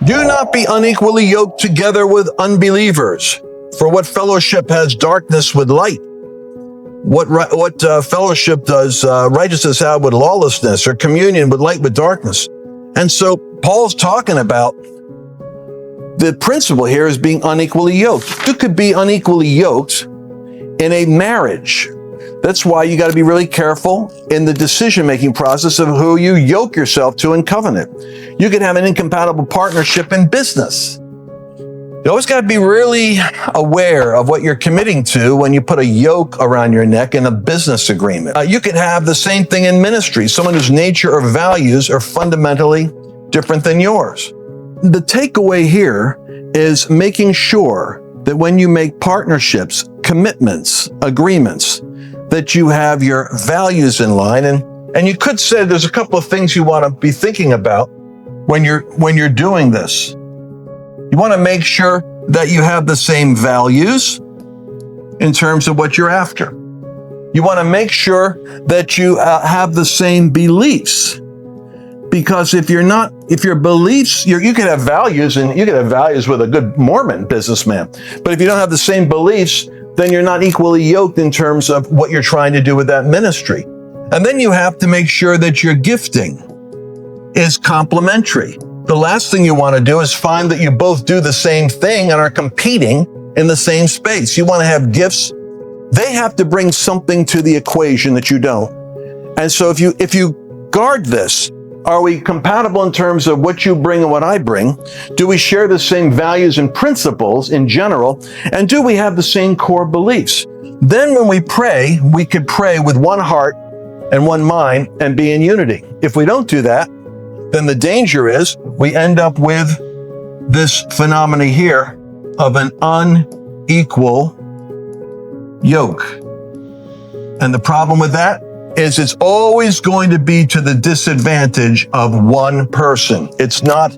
Do not be unequally yoked together with unbelievers. For what fellowship has darkness with light? What fellowship does righteousness have with lawlessness, or communion with light with darkness? And so Paul's talking about the principle here is being unequally yoked. You could be unequally yoked in a marriage. That's why you got to be really careful in the decision-making process of who you yoke yourself to in covenant. You could have an incompatible partnership in business. You always got to be really aware of what you're committing to when you put a yoke around your neck in a business agreement. You could have the same thing in ministry, someone whose nature or values are fundamentally different than yours. The takeaway here is making sure that when you make partnerships, commitments, agreements, that you have your values in line. And you could say there's a couple of things you want to be thinking about when you're doing this. You want to make sure that you have the same values in terms of what you're after. You want to make sure that you have the same beliefs. Because if your beliefs, you could have values, and you could have values with a good Mormon businessman. But if you don't have the same beliefs, then you're not equally yoked in terms of what you're trying to do with that ministry. And then you have to make sure that your gifting is complementary. The last thing you want to do is find that you both do the same thing and are competing in the same space. You want to have gifts. They have to bring something to the equation that you don't. And so if you guard this, are we compatible in terms of what you bring and what I bring? Do we share the same values and principles in general? And do we have the same core beliefs? Then when we pray, we could pray with one heart and one mind and be in unity. If we don't do that, then the danger is we end up with this phenomenon here of an unequal yoke. And the problem with that is it's always going to be to the disadvantage of one person. It's not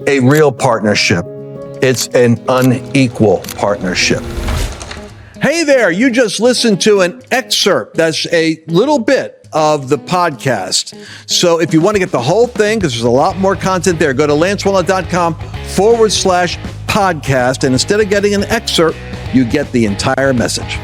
a real partnership. It's an unequal partnership. Hey there, you just listened to an excerpt. That's a little bit of the podcast. So if you want to get the whole thing, because there's a lot more content there, go to lancewalnut.com/podcast. And instead of getting an excerpt, you get the entire message.